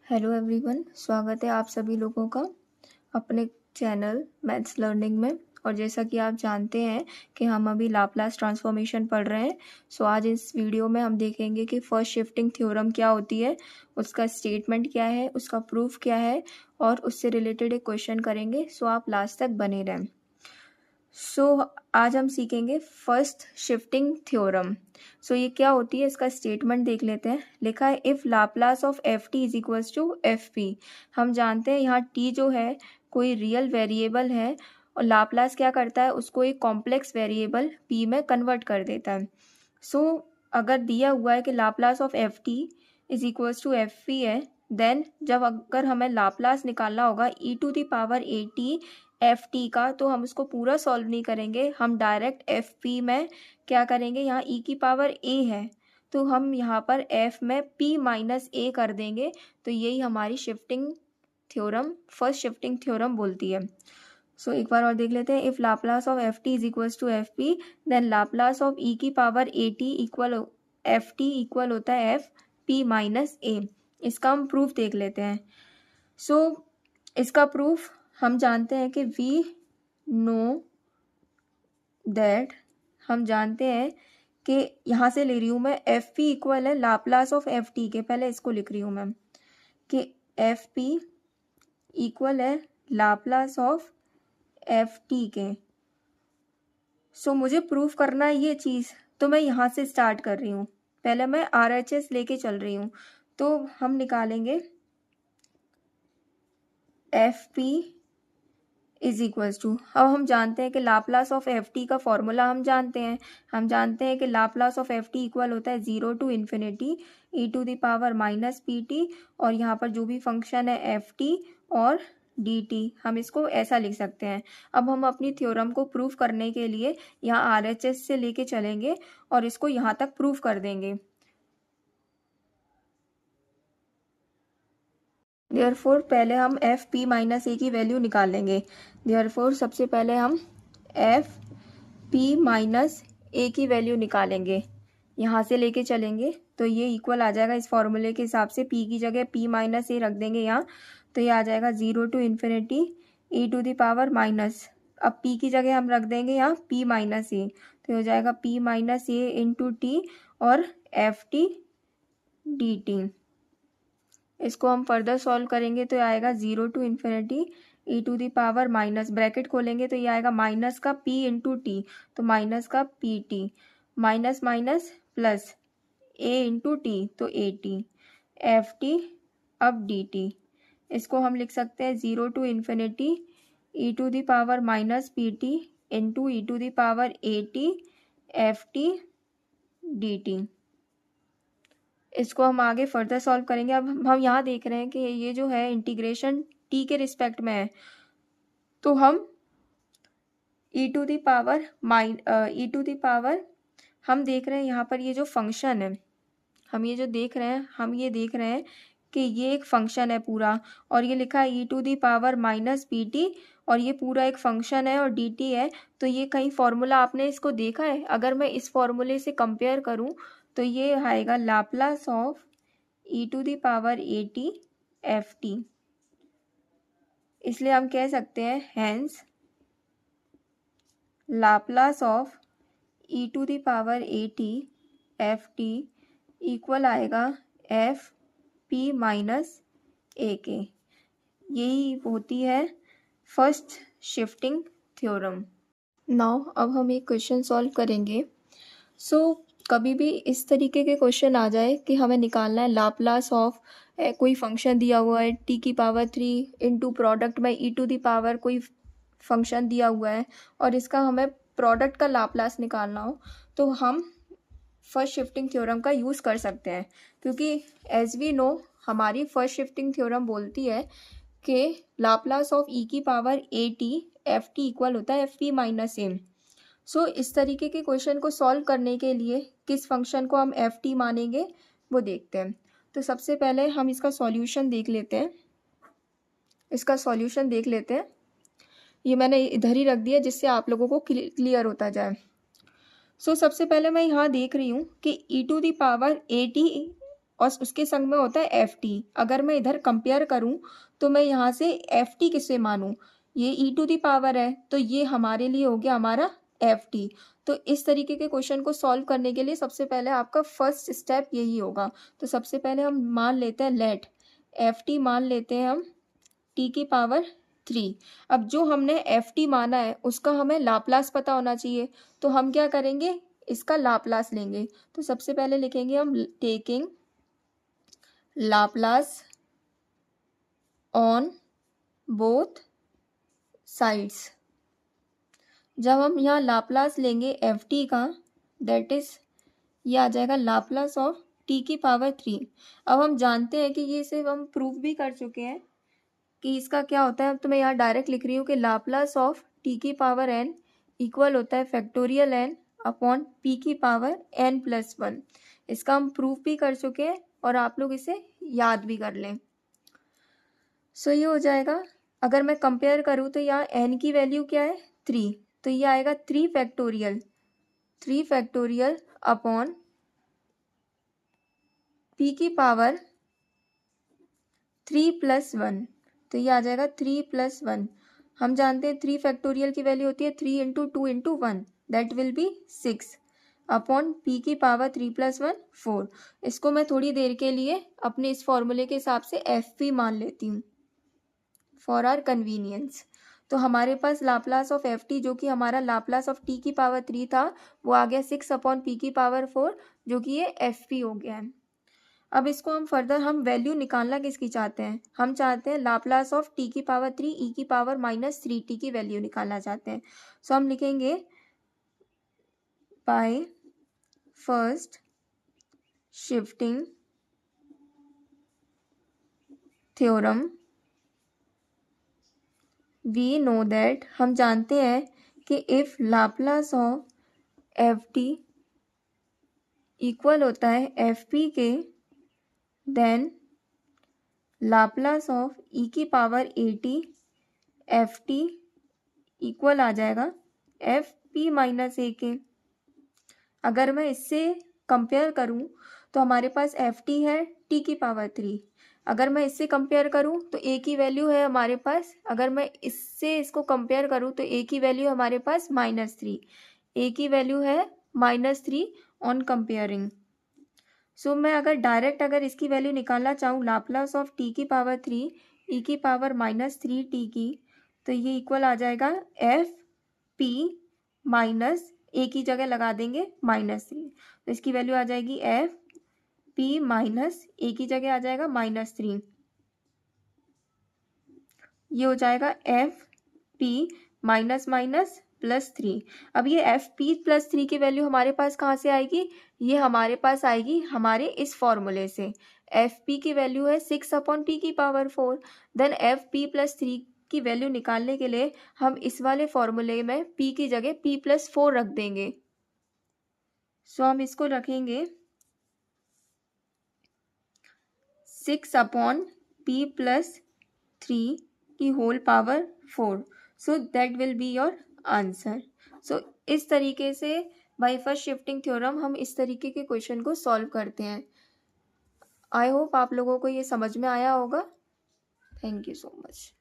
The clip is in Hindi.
हेलो एवरीवन, स्वागत है आप सभी लोगों का अपने चैनल मैथ्स लर्निंग में। और जैसा कि आप जानते हैं कि हम अभी लाप्लास ट्रांसफॉर्मेशन पढ़ रहे हैं। सो आज इस वीडियो में हम देखेंगे कि फर्स्ट शिफ्टिंग थ्योरम क्या होती है, उसका स्टेटमेंट क्या है, उसका प्रूफ क्या है और उससे रिलेटेड एक क्वेश्चन करेंगे। सो आप लास्ट तक बने रहें। आज हम सीखेंगे फर्स्ट शिफ्टिंग थ्योरम। ये क्या होती है, इसका स्टेटमेंट देख लेते हैं। लिखा है if Laplace of F T is equals to F P. हम जानते हैं यहाँ टी जो है कोई रियल वेरिएबल है और लाप्लास क्या करता है, उसको एक कॉम्प्लेक्स वेरिएबल पी में कन्वर्ट कर देता है। अगर दिया हुआ है कि Laplace of F T is equals to F P है, देन जब अगर हमें लाप्लास निकालना होगा E to the power A T F T का, तो हम उसको पूरा सॉल्व नहीं करेंगे, हम डायरेक्ट एफ पी में क्या करेंगे, यहाँ ई की पावर ए है तो हम यहाँ पर एफ में पी माइनस ए कर देंगे। तो यही हमारी shifting theorem first shifting theorem बोलती है। एक बार और देख लेते हैं। If Laplace of F T is equals to F P, then Laplace of E की power A T equal F T equal होता है एफ पी माइनस ए। इसका हम प्रूफ देख लेते हैं। इसका प्रूफ हम जानते हैं कि वी नो दैट, हम जानते हैं कि यहाँ से ले रही हूँ मैं, एफ पी इक्वल है लाप्लास ऑफ एफ टी के, पहले इसको लिख रही हूँ मैं कि एफ पी इक्वल है लाप्लास ऑफ एफ टी के। मुझे प्रूफ करना है ये चीज़, तो मैं यहाँ से स्टार्ट कर रही हूँ। पहले मैं आर एच एस लेके चल रही हूँ। तो हम निकालेंगे F P is equals to, अब हम जानते हैं कि लाप्लास ऑफ एफ टी का फॉर्मूला हम जानते हैं कि Laplace of F T equal होता है 0 to infinity E to the power minus P T, और यहाँ पर जो भी फंक्शन है एफ टी और डी टी, हम इसको ऐसा लिख सकते हैं। अब हम अपनी थ्योरम को प्रूफ करने के लिए यहाँ आर एच एस से लेके चलेंगे और इसको यहाँ तक प्रूफ कर देंगे। देयरफॉर पहले हम एफ पी माइनस ए की वैल्यू निकालेंगे। देयरफॉर सबसे पहले हम एफ पी माइनस ए की वैल्यू निकालेंगे, यहाँ से लेके चलेंगे तो ये इक्वल आ जाएगा इस फॉर्मूले के हिसाब से। पी की जगह पी माइनस ए रख देंगे यहाँ, तो ये आ जाएगा 0 to infinity E to the power minus, अब पी की जगह हम रख देंगे यहाँ पी माइनस ए, तो हो जाएगा P minus A into T और एफ टी डी टी। इसको हम फर्दर सॉल्व करेंगे तो ये आएगा 0 to infinity E to the power minus, bracket खोलेंगे तो ये आएगा माइनस का p इंटू टी, तो माइनस का P T, minus minus plus a into T, तो ए टी एफ टी, अब डी टी। इसको हम लिख सकते हैं 0 to infinity E to the power minus P T into E to the power A T F T D T. इसको हम आगे फर्दर सॉल्व करेंगे। अब हम यहाँ देख रहे हैं कि ये जो है इंटीग्रेशन टी के रिस्पेक्ट में है, तो हम ई टू दी पावर हम देख रहे हैं यहाँ पर ये जो फंक्शन है, हम ये देख रहे हैं कि ये एक फंक्शन है पूरा, और ये लिखा है E to the power minus P T, और ये पूरा एक फंक्शन है और डी टी है। तो ये कहीं फॉर्मूला आपने इसको देखा है? अगर मैं इस फॉर्मूले से कंपेयर करूँ तो ये आएगा Laplace of E to the power A T F T. इसलिए हम कह सकते हैं hence Laplace of E to the power A T F T equal आएगा एफ पी माइनस ए के। यही होती है फर्स्ट शिफ्टिंग थ्योरम। नाउ अब हम एक क्वेश्चन सॉल्व करेंगे। कभी भी इस तरीके के क्वेश्चन आ जाए कि हमें निकालना है लाप्लास ऑफ कोई फंक्शन दिया हुआ है टी की पावर 3 इंटू प्रोडक्ट में ई टू दी पावर कोई फंक्शन दिया हुआ है, और इसका हमें प्रोडक्ट का लाप्लास निकालना हो, तो हम फर्स्ट शिफ्टिंग थ्योरम का यूज़ कर सकते हैं। क्योंकि एज वी नो हमारी फर्स्ट शिफ्टिंग थ्योरम बोलती है कि लाप्लास ऑफ ई की power A T F T equal होता है एफ पी माइनस ए। इस तरीके के क्वेश्चन को सॉल्व करने के लिए किस फंक्शन को हम एफ टी मानेंगे वो देखते हैं। तो सबसे पहले हम इसका सॉल्यूशन देख लेते हैं। ये मैंने इधर ही रख दिया जिससे आप लोगों को क्लियर होता जाए। सबसे पहले मैं यहाँ देख रही हूँ कि E to the power A T और उसके संग में होता है एफ टी। अगर मैं इधर कंपेयर करूँ तो मैं यहाँ से एफ टी किसे मानूँ, ये ई टू दी पावर है तो ये हमारे लिए हो गया हमारा एफ टी। तो इस तरीके के क्वेश्चन को सॉल्व करने के लिए सबसे पहले आपका फर्स्ट स्टेप यही होगा। तो सबसे पहले हम मान लेते हैं लेट एफ टी मान लेते हैं हम टी की पावर 3। अब जो हमने एफ टी माना है उसका हमें लाप्लास पता होना चाहिए, तो हम क्या करेंगे, इसका लाप्लास लेंगे। तो सबसे पहले लिखेंगे हम taking Laplace on both sides. जब हम यहाँ लाप्लास लेंगे एफ टी का, दैट इज ये आ जाएगा लाप्लास ऑफ टी की पावर 3। अब हम जानते हैं कि ये सिर्फ हम प्रूव भी कर चुके हैं कि इसका क्या होता है। अब तो मैं यहाँ डायरेक्ट लिख रही हूँ कि लाप्लास ऑफ टी की पावर n इक्वल होता है फैक्टोरियल n अपॉन पी की पावर n+1। इसका हम प्रूफ भी कर चुके हैं और आप लोग इसे याद भी कर लें। सो ये हो जाएगा, अगर मैं कंपेयर करूँ तो यहाँ n की वैल्यू क्या है 3, तो ये आएगा 3 फैक्टोरियल अपॉन पी की पावर 3+1, तो ये आ जाएगा 3+1। हम जानते हैं 3 फैक्टोरियल की वैल्यू होती है 3 into 2 into 1, that will B 6 upon P की पावर 3+1 4। इसको मैं थोड़ी देर के लिए अपने इस फॉर्मूले के हिसाब से एफ पी मान लेती हूँ फॉर आर कन्वीनियंस। तो हमारे पास लाप्लास ऑफ एफ टी जो कि हमारा लाप्लास ऑफ टी की पावर 3 था, वो आ गया 6 अपॉन पी की पावर 4, जो कि ये एफ पी हो गया है। अब इसको हम फर्दर हम वैल्यू निकालना किसकी चाहते हैं, हम चाहते हैं लाप्लास ऑफ टी की पावर 3 ई की पावर -3t की वैल्यू निकालना चाहते हैं। सो हम लिखेंगे by first shifting theorem we know that, हम जानते हैं कि if Laplace of F T equal होता है एफ पी के, देन लाप्लास ऑफ ई की पावर 80 एफ टी इक्वल आ जाएगा एफ पी माइनस ए के। अगर मैं इससे कंपेयर करूं तो हमारे पास एफ टी है टी की पावर 3। अगर मैं इससे कंपेयर करूं तो ए की वैल्यू है हमारे पास, अगर मैं इससे इसको कंपेयर करूं तो ए की वैल्यू हमारे पास -3, ए की वैल्यू है -3 ऑन कंपेयरिंग। सो मैं अगर इसकी वैल्यू निकालना चाहूँ लाप्लास ऑफ टी की पावर 3 ई की पावर -3t की, तो ये इक्वल आ जाएगा एफ पी माइनस ए की जगह लगा देंगे -3, तो इसकी वैल्यू आ जाएगी एफ पी माइनस ए की जगह आ जाएगा -3, ये हो जाएगा एफ पी माइनस माइनस +3। अब ये एफ पी +3 की वैल्यू हमारे पास कहाँ से आएगी, ये हमारे पास आएगी हमारे इस फॉर्मूले से। एफ पी की वैल्यू है 6 अपॉन टी की पावर 4, देन एफ पी +3 की वैल्यू निकालने के लिए हम इस वाले फॉर्मूले में p की जगह p+4 रख देंगे। सो हम इसको रखेंगे 6 अपॉन p+3 की whole power 4, so that will be your answer. So इस तरीके से बाय फर्स्ट शिफ्टिंग थ्योरम हम इस तरीके के क्वेश्चन को सॉल्व करते हैं। आई होप आप लोगों को ये समझ में आया होगा। Thank you so much.